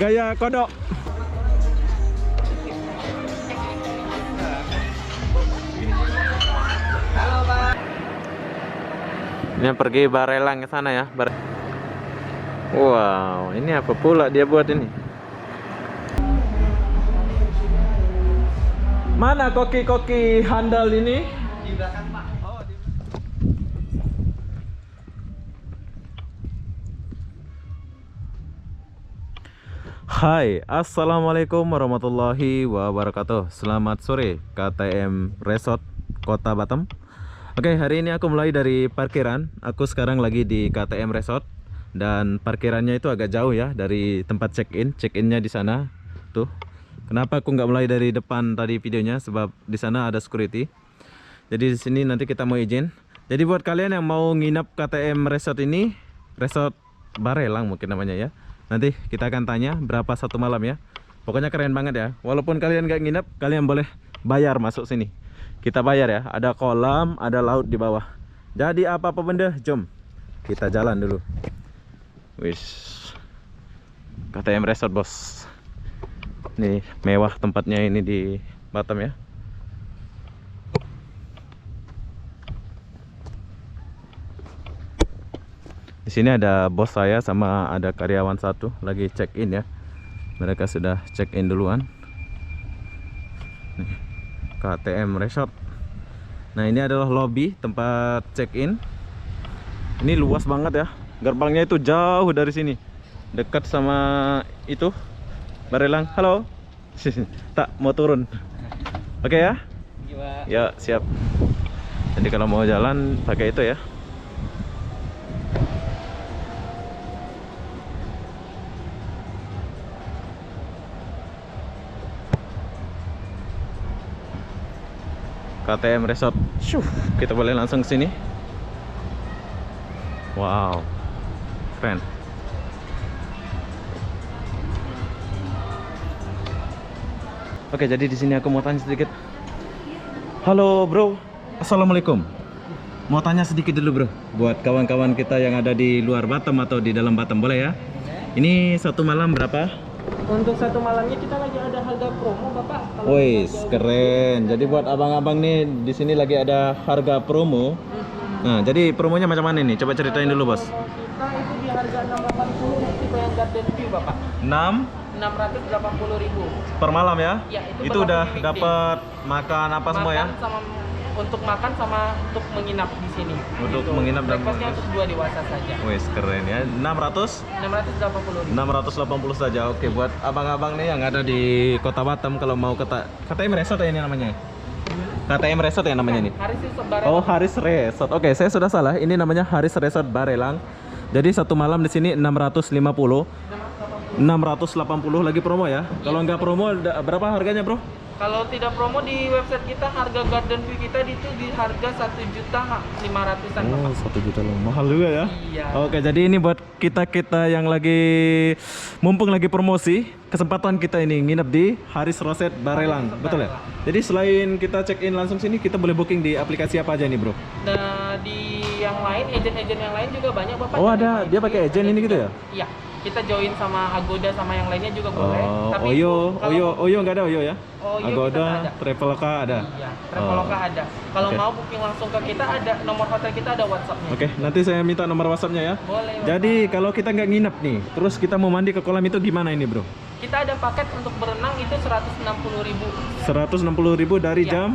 Gaya kodok. Ini pergi Barelang ke sana ya. Wow, ini apa pula dia buat ini? Mana koki-koki handal ini? Di belakang, Pak. Hai, assalamualaikum warahmatullahi wabarakatuh. Selamat sore, KTM Resort Kota Batam. Oke, hari ini aku mulai dari parkiran. Aku sekarang lagi di KTM Resort dan parkirannya itu agak jauh ya dari tempat check-in. Check-innya di sana. Tuh. Kenapa aku nggak mulai dari depan tadi videonya? Sebab di sana ada security. Jadi di sini nanti kita mau izin. Jadi buat kalian yang mau nginap KTM Resort ini, Resort Barelang mungkin namanya ya. Nanti kita akan tanya berapa satu malam ya. Pokoknya keren banget ya. Walaupun kalian nggak nginap, kalian boleh bayar masuk sini. Kita bayar ya. Ada kolam, ada laut di bawah. Jadi apa benda? Jom kita jalan dulu. Wis, KTM Resort bos. Nih mewah tempatnya ini di Batam ya. Di sini ada bos saya sama ada karyawan satu lagi check in ya. Mereka sudah check in duluan. Nih, KTM Resort. Nah, ini adalah lobby tempat check in. Ini luas banget ya. Gerbangnya itu jauh dari sini. Dekat sama itu Barelang. Halo. Tak mau turun. Oke ya? Ya, siap. Jadi kalau mau jalan pakai itu ya. KTM Resort. Kita boleh langsung ke sini. Wow. Keren. Oke, jadi di sini aku mau tanya sedikit. Halo, bro. Assalamualaikum. Mau tanya sedikit dulu, bro. Buat kawan-kawan kita yang ada di luar Batam atau di dalam Batam, boleh ya? Ini satu malam berapa? Untuk satu malamnya kita lagi ada harga promo, Bapak. Wih, keren. Jadi buat abang-abang nih di sini lagi ada harga promo. Nah, jadi promonya macam mana nih? Coba ceritain dulu, bos. Kita itu di harga 680 tipe yang Garden View, Bapak. 680.000 per malam ya? Ya, itu udah dapat makan apa semua ya? Sama untuk makan sama untuk menginap di sini. Untuk menginap dan breakfastnya untuk 2 dewasa saja. Wih, keren ya. 680.000. 680 saja. Oke, buat abang-abang nih yang ada di Kota Batam kalau mau ke KTM Resort ya ini namanya. KTM Resort ya namanya nih. Haris Resort Barelang. Oh, Haris Resort. Oke, saya sudah salah. Ini namanya Haris Resort Barelang. Jadi satu malam di sini 650. 680 lagi promo ya. Kalau nggak promo berapa harganya, bro? Kalau tidak promo di website kita harga Garden View kita itu di harga 1.500.000-an. Oh, 1 juta loh. Mahal juga ya. Iya. Oke, jadi ini buat kita yang lagi mumpung lagi promosi, kesempatan kita ini nginep di Haris Resort Barelang. Betul ya? Jadi selain kita check in langsung sini, kita boleh booking di aplikasi apa aja nih, bro? Nah, di yang lain, agen-agen yang lain juga banyak, Bapak. Oh, ada. Dia pakai agen ini gitu ya? Iya. Kita join sama Agoda sama yang lainnya juga boleh. Oh, Tapi Oyo nggak ada Oyo ya? Oyo Agoda, kita ada. Traveloka ada. Iya, Traveloka ada. Kalau Oke. mau booking langsung ke kita ada nomor hotel kita, ada WhatsApp-nya. Oke, nanti saya minta nomor WhatsApp-nya ya. Boleh, Bapak. Jadi kalau kita nggak nginep nih, terus kita mau mandi ke kolam itu gimana ini, bro? Kita ada paket untuk berenang itu 160.000. 160.000 dari Iya.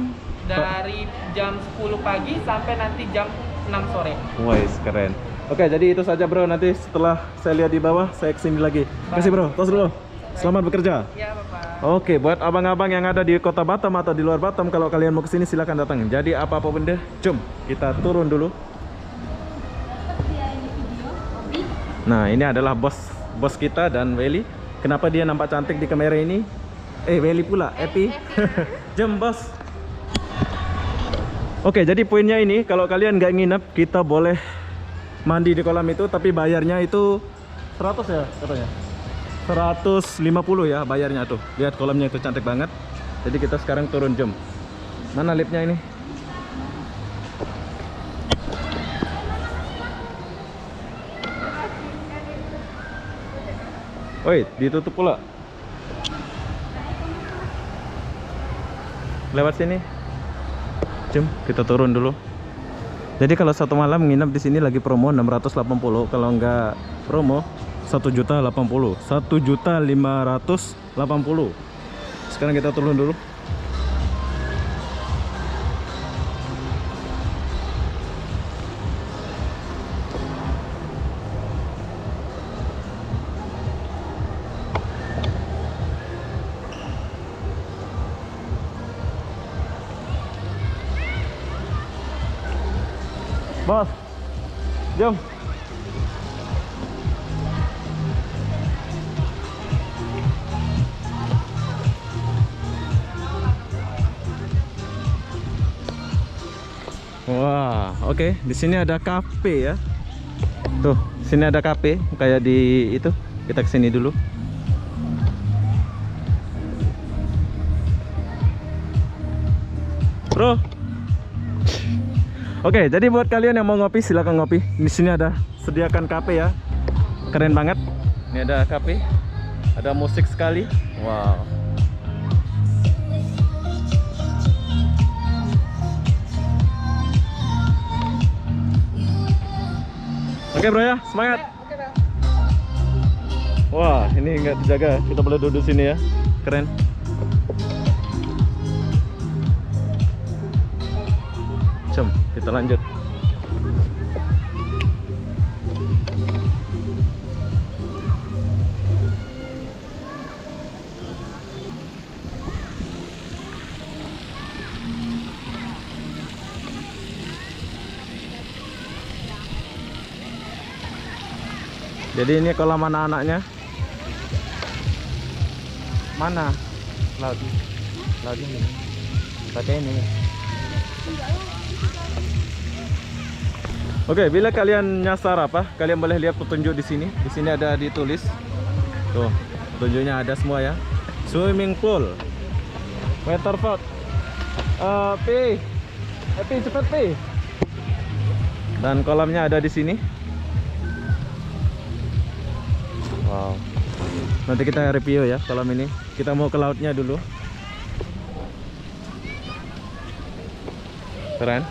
Dari jam 10 pagi sampai nanti jam 6 sore. Wih, keren. Oke, jadi itu saja, bro. Nanti setelah saya lihat di bawah, saya kesini lagi. Kasih, bro. Tos dulu. Selamat bekerja. Iya, Bapak. Oke, buat abang-abang yang ada di Kota Batam atau di luar Batam, kalau kalian mau kesini silakan datang. Jadi apa-apa benda, jom kita turun dulu. Nah, ini adalah bos kita dan Welly. Kenapa dia nampak cantik di kamera ini? Welly pula, Epi. Jom, bos. Oke, jadi poinnya ini, kalau kalian nggak nginep, kita boleh mandi di kolam itu, tapi bayarnya itu 100 ya katanya. 150 ya bayarnya tuh. Lihat kolamnya itu cantik banget. Jadi kita sekarang turun, jom. Mana liftnya ini? Woi, ditutup pula. Lewat sini. Jom, kita turun dulu. Jadi kalau satu malam nginap di sini lagi promo 680, kalau enggak promo 1.080. 1.580. Sekarang kita turun dulu. Bos, jom. Wah, oke. Di sini ada kafe ya. Tuh, sini ada kafe kayak di itu. Kita kesini dulu. Bro. Oke, jadi buat kalian yang mau ngopi silakan ngopi. Di sini ada sediakan kafe ya. Keren banget. Ini ada kafe. Ada musik sekali. Wow. Oke bro ya, semangat. Wah, ini nggak dijaga. Kita boleh duduk sini ya. Keren. Jom, kita lanjut. Jadi ini kolam anak-anaknya. Mana? Laut ini. Pakai ini. Oke, bila kalian nyasar apa, kalian boleh lihat petunjuk di sini. Di sini ada ditulis. Tuh, petunjuknya ada semua ya. Swimming pool, waterfall. Pi, cepet Pi. Dan kolamnya ada di sini. Wow. Nanti kita review ya kolam ini. Kita mau ke lautnya dulu. Keren.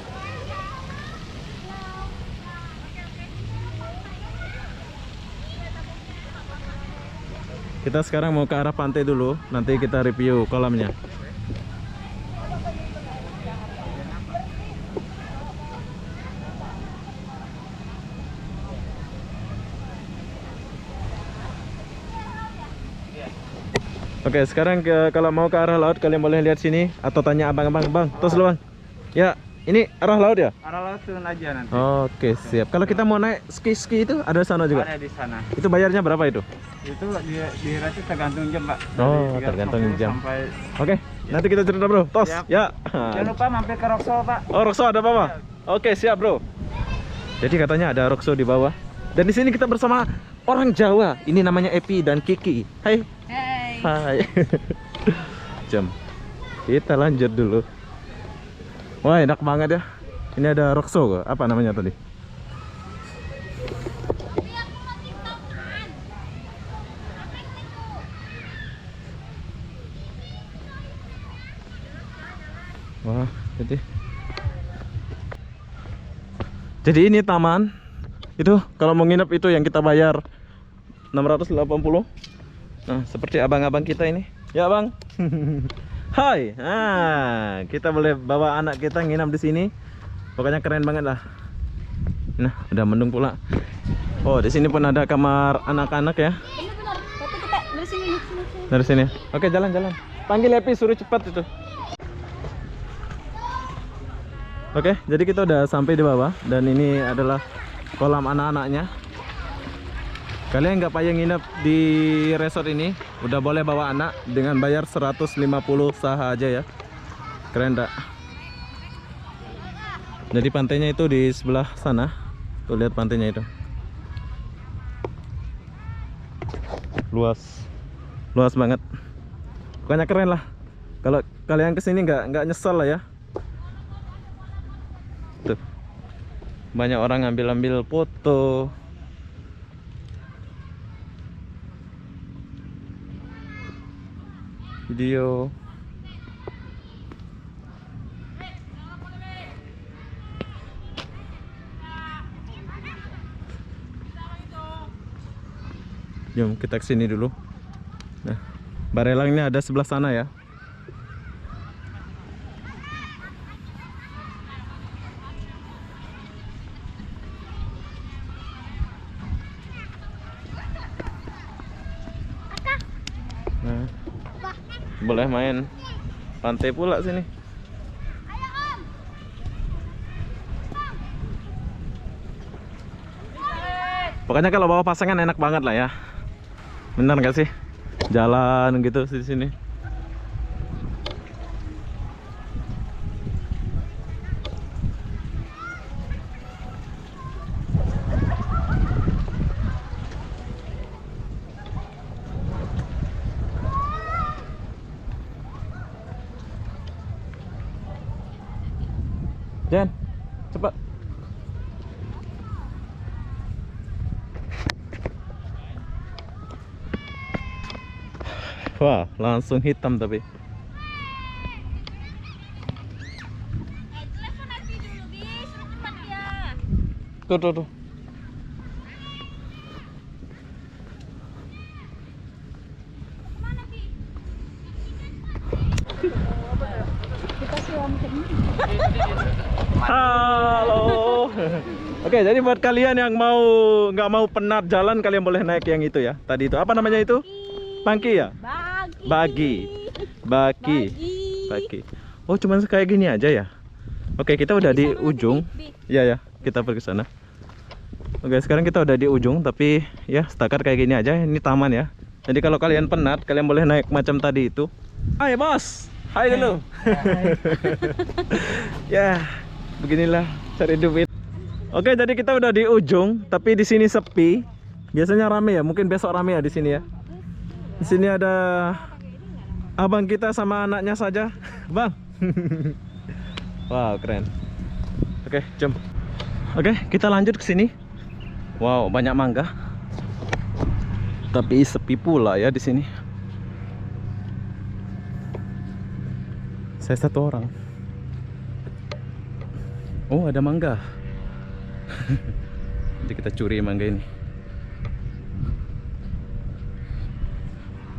Kita sekarang mau ke arah pantai dulu, nanti kita review kolamnya. Oke, sekarang kalau mau ke arah laut kalian boleh lihat sini atau tanya abang-abang, bang, tos lu bang. Ya, ini arah laut ya? Arah laut turun aja nanti. Oke, siap. Kalau kita mau naik ski itu ada di sana juga? Ada di sana. Itu bayarnya berapa itu? Itu di rate tergantung jam, Pak. Oh, Dari tergantung 350 jam. Sampai... Oke, nanti kita cerita bro. Tos, Siap. ya. Jangan lupa mampir ke Roxo, Pak. Oh, Roxo ada apa? Oke, siap bro. Jadi katanya ada Roxo di bawah. Dan di sini kita bersama orang Jawa. Ini namanya Epi dan Kiki. Hai. Hai. Jam. Kita lanjut dulu. Wah, enak banget ya. Ini ada Roxo kok. Apa namanya tadi? Wah, jadi ini taman. Itu kalau mau nginep itu yang kita bayar 680. Nah, seperti abang-abang kita ini. Ya, Bang. Hai. Nah, kita boleh bawa anak kita nginap di sini. Pokoknya keren banget lah. Nah, udah mendung pula. Oh, di sini pun ada kamar anak-anak ya. Benar-benar. Tapi kita dari sini. Dari sini. Oke, jalan-jalan. Panggil Epi suruh cepat itu. Oke, jadi kita udah sampai di bawah dan ini adalah kolam anak-anaknya. Kalian nggak payah nginep di resort ini, udah boleh bawa anak dengan bayar 150 saja ya. Keren tak? Jadi pantainya itu di sebelah sana. Tuh lihat pantainya itu. Luas. Luas banget. Pokoknya keren lah. Kalau kalian kesini nggak nyesel lah ya. Tuh. Banyak orang ngambil-ambil foto. video. Jom kita kesini dulu. Nah, barelangnya ada sebelah sana ya. Nah, boleh main pantai pula sini. Pokoknya kalau bawa pasangan enak banget lah ya. Bener gak sih? Jalan gitu di sini. Jan, cepat. Wah, langsung hitam tapi. Telepon nanti dulu, bis. Cepat ya. Tuh. Mana, Bi? Kita siram ke ini. Halo. Oke, jadi buat kalian yang nggak mau penat jalan, kalian boleh naik yang itu ya. Tadi itu apa namanya itu? Pangki ya? Bagi. Oh, cuman kayak gini aja ya. Oke, kita udah di ujung. Iya ya, kita pergi ke sana. Oke, sekarang kita udah di ujung, tapi ya setakat kayak gini aja. Ini taman ya. Jadi kalau kalian penat, kalian boleh naik macam tadi itu. Hai bos, hai dulu. Ya, beginilah cari duit. Oke, jadi kita udah di ujung, tapi di sini sepi. Biasanya rame ya, mungkin besok rame ya di sini ya. Di sini ada abang kita sama anaknya saja, bang. Wow, keren. Oke, jom. Oke, kita lanjut ke sini. Wow, banyak mangga. Tapi sepi pula ya di sini. Saya satu orang. Oh, ada mangga. Nanti kita curi mangga ini.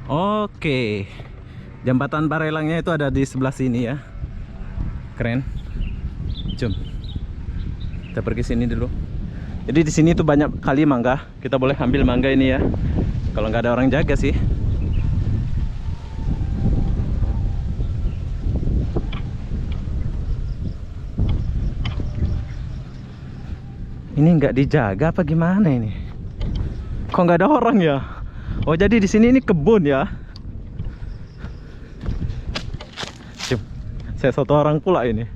Oke, jembatan barelangnya itu ada di sebelah sini ya. Keren. Jom kita pergi sini dulu. Jadi di sini tuh banyak kali mangga. Kita boleh ambil mangga ini ya. Kalau nggak ada orang jaga sih. Ini nggak dijaga apa gimana ini? Kok nggak ada orang ya? Oh, jadi di sini ini kebun ya. Cip, saya satu orang pula ini.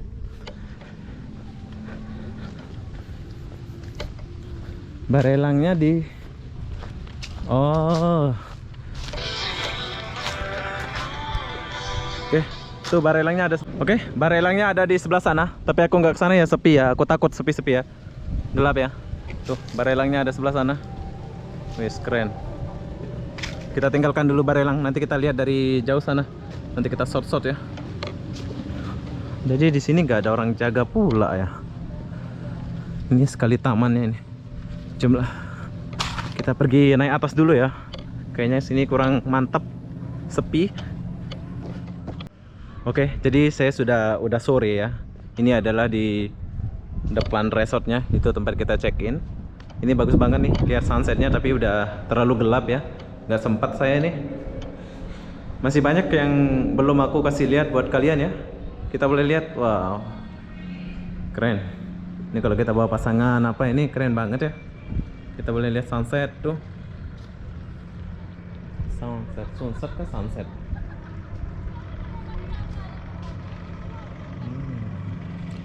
Barelangnya di. Oh. Oke, tuh barelangnya ada. Oke, barelangnya ada di sebelah sana. Tapi aku nggak ke sana ya, sepi ya. Aku takut sepi-sepi ya. Gelap ya. Tuh, barelangnya ada sebelah sana. Wis, keren. Kita tinggalkan dulu barelang, nanti kita lihat dari jauh sana. Nanti kita shot ya. Jadi di sini nggak ada orang jaga pula ya. Ini sekali tamannya ini. Jumlah. Kita pergi naik atas dulu ya. Kayaknya sini kurang mantap, sepi. Oke, jadi saya udah sore ya. Ini adalah di depan resortnya, itu tempat kita check in. Ini bagus banget nih, lihat sunsetnya, tapi udah terlalu gelap ya. Nggak sempat saya nih. Masih banyak yang belum aku kasih lihat buat kalian ya. Kita boleh lihat, wow, keren. Ini kalau kita bawa pasangan apa ini keren banget ya. Kita boleh lihat sunset tuh. Sunset ke sunset.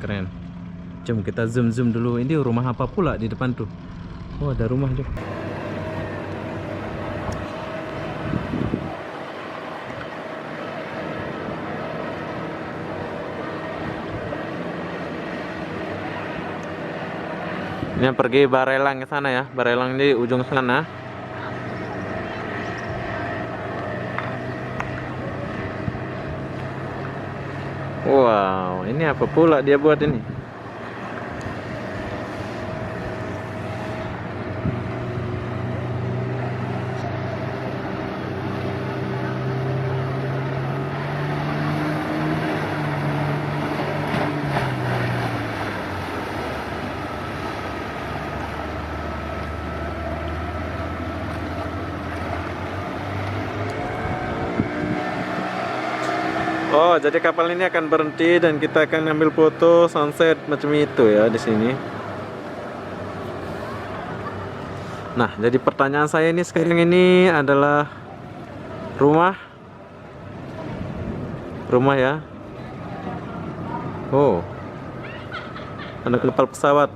Keren. Jom kita zoom dulu. Ini rumah apa pula di depan tuh? Oh, ada rumah tuh. Ini pergi barelang ke sana ya. Barelang di ujung sana. Wow, ini apa pula dia buat ini? Oh, jadi kapal ini akan berhenti dan kita akan ambil foto sunset macam itu ya di sini. Nah, jadi pertanyaan saya ini sekarang ini adalah rumah ya. Oh, ada kapal pesawat.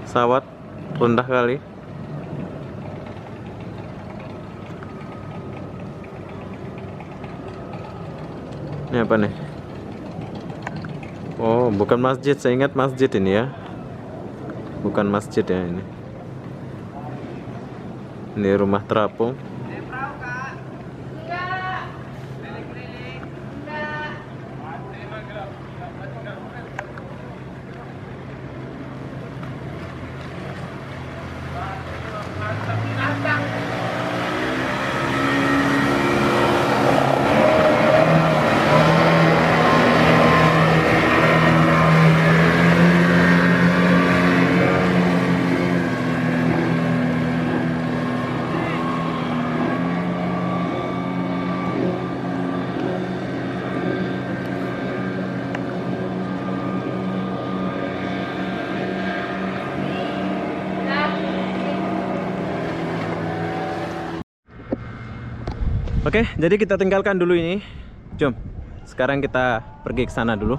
Pesawat rendah kali. Ini apa nih? Oh, bukan masjid. Saya ingat masjid ini ya. Bukan masjid ya ini. Ini rumah terapung. Oke, jadi kita tinggalkan dulu ini. Jom, sekarang kita pergi ke sana dulu.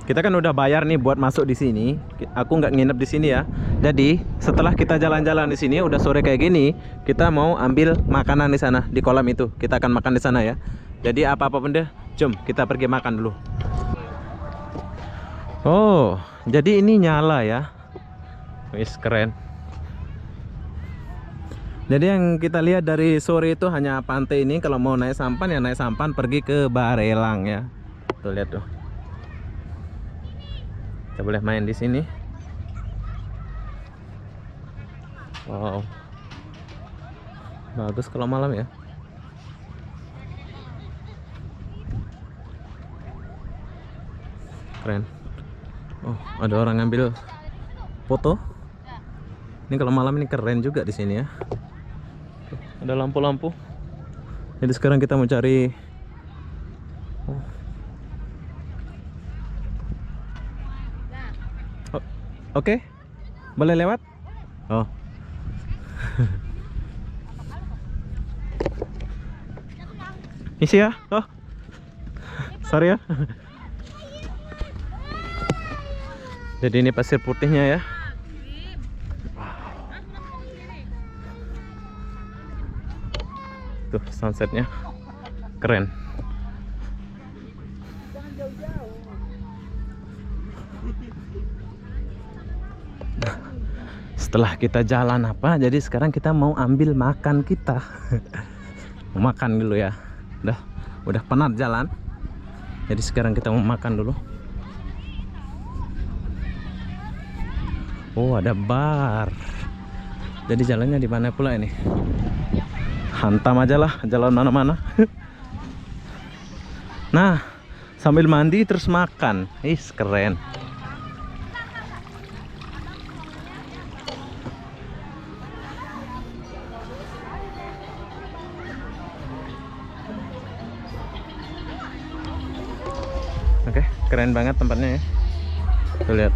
Kita kan udah bayar nih buat masuk di sini. Aku nggak nginep di sini ya. Jadi setelah kita jalan-jalan di sini, udah sore kayak gini, kita mau ambil makanan di sana di kolam itu. Kita akan makan di sana ya. Jadi apa-apa benda, jom kita pergi makan dulu. Oh, jadi ini nyala ya. Wis keren. Jadi yang kita lihat dari sore itu hanya pantai ini. Kalau mau naik sampan ya naik sampan pergi ke Barelang ya. Tuh lihat tuh. Kita boleh main di sini. Wow. Bagus kalau malam ya. Keren. Oh, ada orang ngambil foto. Ini kalau malam ini keren juga di sini ya. Ada lampu-lampu. Jadi sekarang kita mau cari. Oh. Oke. Boleh lewat? Oh. Isi ya? Oh. Sorry ya. Jadi ini pasir putihnya ya. Tuh sunsetnya keren. Setelah kita jalan apa, jadi sekarang kita mau ambil makan kita. Mau makan dulu ya. Udah penat jalan. Jadi sekarang kita mau makan dulu. Oh, ada bar. Jadi jalannya di mana pula ini? Hantam aja lah, jalan mana-mana. Nah, sambil mandi terus makan. Keren. Oke, keren banget tempatnya ya. Tuh lihat.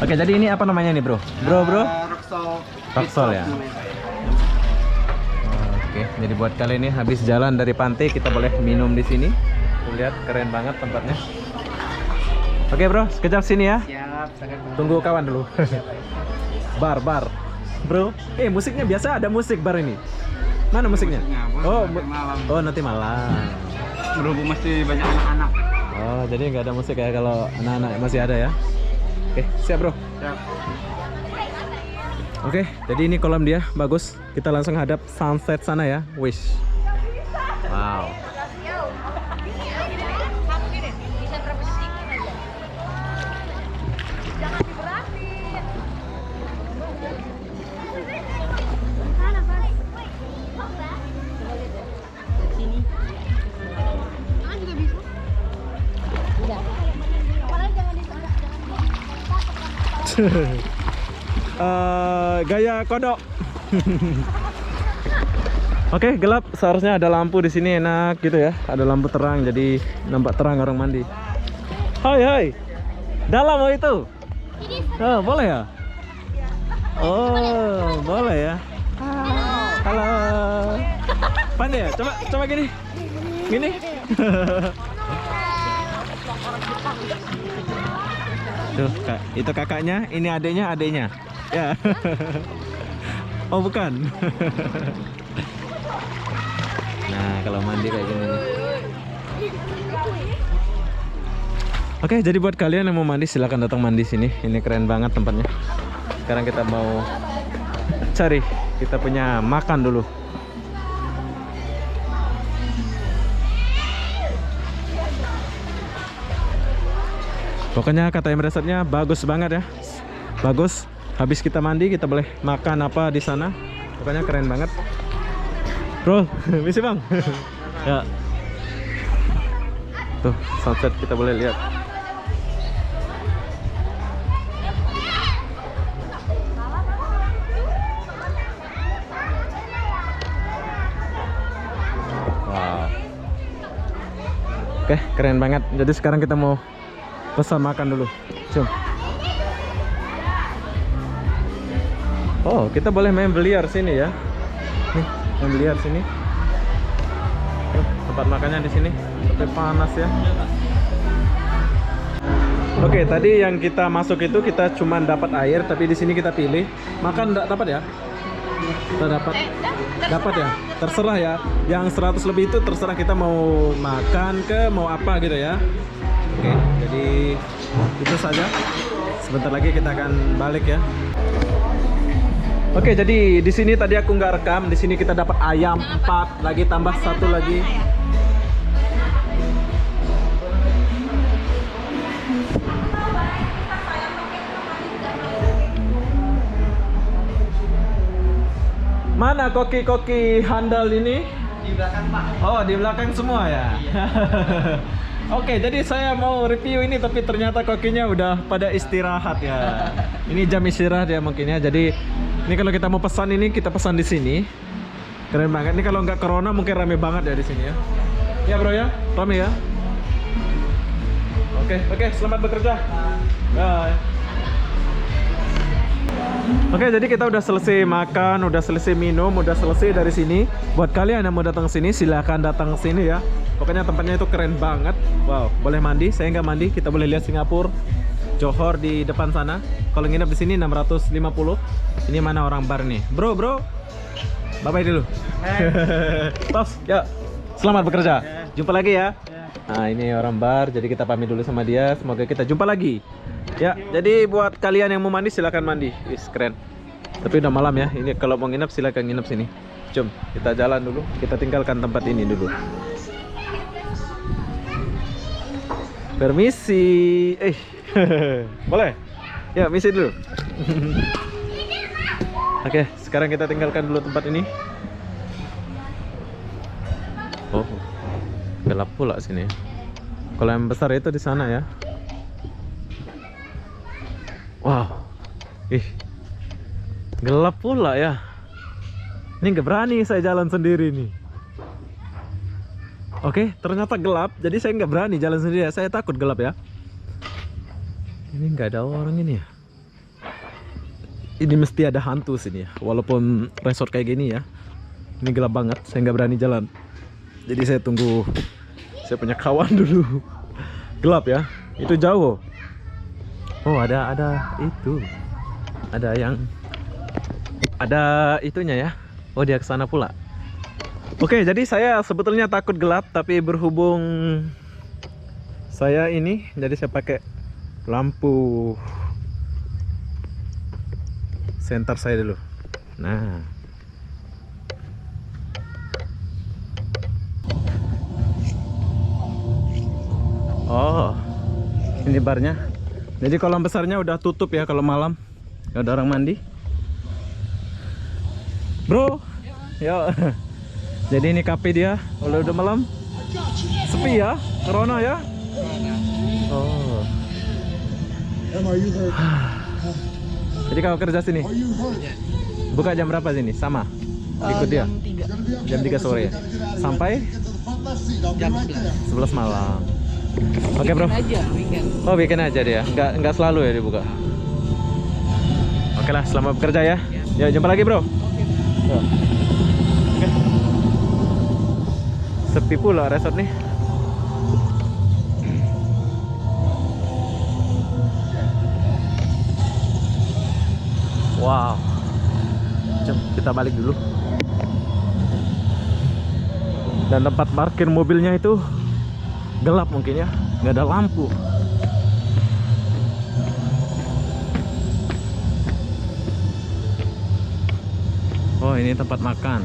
Oke, jadi ini apa namanya nih, bro? Bro? Roxol ya. Oke, jadi buat kali ini habis jalan dari pantai kita boleh minum di sini. Tuh lihat, keren banget tempatnya. Oke bro, sekejap sini ya. Siap, sangat Tunggu kawan dulu. Bar. Bro, musiknya biasa ada musik bar ini. Mana musiknya? Oh, oh nanti malam. berhubung masih banyak anak-anak. Oh, jadi nggak ada musik ya kalau anak-anak masih ada ya. Oke, siap bro. Siap. Oke, jadi ini kolam dia bagus. Kita langsung hadap sunset sana ya. Wish. Wow. Bisa berapa detik aja. Jangan diberatin. Mana balik? Sini. Ah juga bisa. Tidak. Apalagi jangan di sana. Gaya kodok. Oke, gelap. Seharusnya ada lampu di sini enak gitu ya. Ada lampu terang jadi nampak terang orang mandi. Hai. Dalam mau itu? Oh, boleh ya? Oh, boleh ya. Halo. Pandai ya? Coba gini. Gini. Tuh, itu kakaknya, ini adeknya. Ya. Oh, bukan. Nah, kalau mandi kayak gini nih. Oke, jadi buat kalian yang mau mandi silahkan datang mandi sini. Ini keren banget tempatnya. Sekarang kita mau cari kita punya makan dulu. Pokoknya KTM Resortnya bagus banget ya. Bagus. Habis kita mandi kita boleh makan apa di sana. Pokoknya keren banget. Bro, misi bang. Ya. Tuh, sunset kita boleh lihat. Wow. Oke, keren banget. Jadi sekarang kita mau pesan makan dulu. Cium. Oh, kita boleh main biliar sini ya. Nih, main biliar sini. Tempat makannya di sini. Tapi panas ya. Oke, tadi yang kita masuk itu kita cuma dapat air, tapi di sini kita pilih. Makan enggak dapat ya? Kita dapat ya? Terserah ya. Yang 100 lebih itu terserah kita mau makan ke mau apa gitu ya. Oke, jadi itu saja. Sebentar lagi kita akan balik ya. Oke, jadi di sini tadi aku nggak rekam. Di sini kita dapat ayam 4 lagi tambah 1 lagi. Mana koki-koki handal ini? Di belakang Pak. Oh, di belakang semua ya. Oke, jadi saya mau review ini tapi ternyata kokinya udah pada istirahat ya. Ini jam istirahat ya mungkin ya. Jadi ini kalau kita mau pesan ini kita pesan di sini. Keren banget. Ini kalau nggak corona mungkin rame banget ya di sini ya. Ya bro ya, rame ya. Oke, selamat bekerja. Bye. Oke, jadi kita udah selesai makan, udah selesai minum, udah selesai dari sini. Buat kalian yang mau datang sini, silahkan datang sini ya. Pokoknya tempatnya itu keren banget. Wow, boleh mandi. Saya nggak mandi. Kita boleh lihat Singapura, Johor di depan sana. Kalau nginep di sini 650. Ini mana orang bar nih, bro? Bye bye dulu. Tos, ya. Selamat bekerja. Jumpa lagi ya. Nah, ini orang bar. Jadi kita pamit dulu sama dia. Semoga kita jumpa lagi. Ya, jadi buat kalian yang mau mandi silakan mandi. Wis keren. Tapi udah malam ya. Ini kalau mau nginep silakan nginep sini. Jom, kita jalan dulu. Kita tinggalkan tempat ini dulu. Permisi. Boleh? Ya, misi dulu. Oke, sekarang kita tinggalkan dulu tempat ini. Oh, gelap pula sini. Kalau yang besar itu di sana ya. Wow, gelap pula ya. Ini nggak berani saya jalan sendiri nih. Oke, ternyata gelap. Jadi saya nggak berani jalan sendiri. Saya takut gelap ya. Ini nggak ada orang ini ya. Ini mesti ada hantu sini ya. Walaupun resort kayak gini ya. Ini gelap banget. Saya nggak berani jalan. Jadi saya tunggu. Saya punya kawan dulu. Gelap ya. Itu jauh. Oh, ada itu. Ada yang ada itunya ya. Oh, dia ke sana pula. Oke, jadi saya sebetulnya takut gelap, tapi berhubung saya ini, jadi saya pakai lampu senter saya dulu. Nah, oh, ini barnya. Jadi kolam besarnya udah tutup ya kalau malam. Gak ada orang mandi. Bro, yo. Jadi ini kafe dia, udah malam. Sepi ya, corona ya. Oh. Jadi kalau kerja sini, buka jam berapa sini? Sama? Ikut dia? Jam 3 sore ya? Sampai? Jam 11. 11 malam. Oke bro. Aja weekend. Oh weekend aja dia, nggak selalu ya dibuka. Oke lah, selamat bekerja ya. Ya jumpa lagi bro. Oke. Sepi pula resort nih. Wow. Jom kita balik dulu. Dan tempat parkir mobilnya itu gelap mungkin ya, nggak ada lampu. Oh ini tempat makan.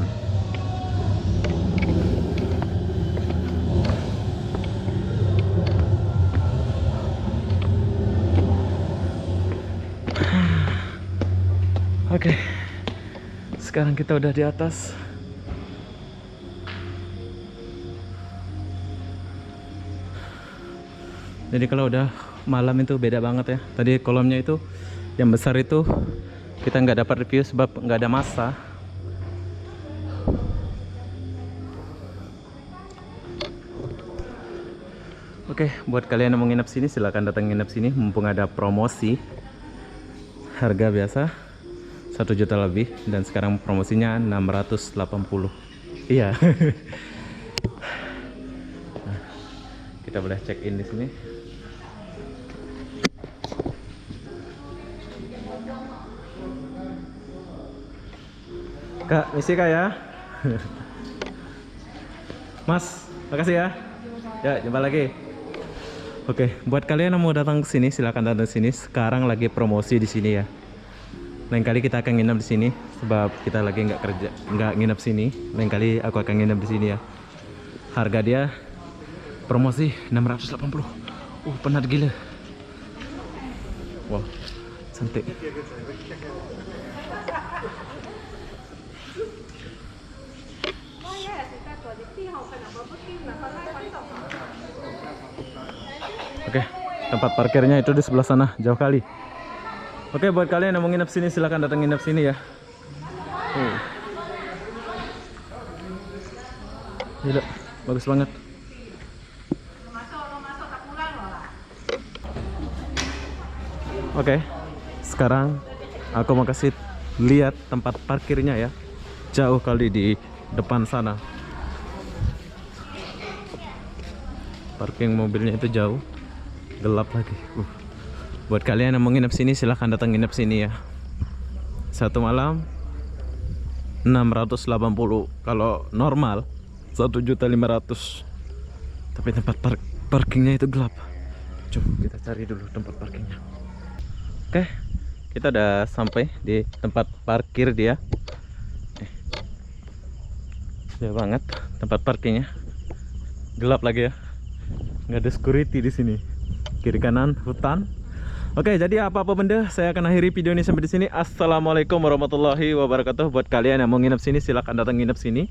Oke, sekarang kita udah di atas. Jadi kalau udah malam itu beda banget ya. Tadi kolamnya itu yang besar itu kita nggak dapat review sebab nggak ada masa. Oke, buat kalian yang mau nginep sini silahkan datang nginep sini mumpung ada promosi. Harga biasa 1 juta lebih dan sekarang promosinya 680. Iya. Nah, kita boleh check in di sini. Kak, misi kak ya. Mas, makasih ya. Ya, jumpa lagi. Oke, buat kalian yang mau datang ke sini silakan datang ke sini. Sekarang lagi promosi di sini ya. Lain kali kita akan nginep di sini sebab kita lagi nggak nginep sini. Lain kali aku akan nginep di sini ya. Harga dia promosi 680. Penat gila. Wow, cantik. Oke, tempat parkirnya itu di sebelah sana, jauh kali. Oke, buat kalian yang mau nginep sini silahkan datang nginep sini ya. Gila, bagus banget. Oke, sekarang aku mau kasih lihat tempat parkirnya ya. Jauh kali di depan sana. Parking mobilnya itu jauh, gelap lagi. Buat kalian yang mau nginep sini silahkan datang nginep sini ya. 1 malam 680. Kalau normal 1.500.000. Tapi tempat parkingnya itu gelap. Coba kita cari dulu tempat parkingnya. Oke, kita udah sampai di tempat parkir dia. Jauh banget tempat parkingnya. Gelap lagi ya. Nggak ada security di sini. Kiri kanan hutan. Oke, jadi apa-apa benda saya akan akhiri video ini sampai di sini. Assalamualaikum warahmatullahi wabarakatuh. Buat kalian yang mau nginep sini silakan datang nginep sini.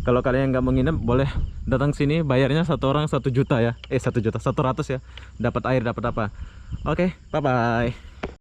Kalau kalian nggak mau nginep boleh datang sini. Bayarnya satu orang 1 juta ya. 1 juta 100 ya. Dapat air, dapat apa. Oke, bye bye.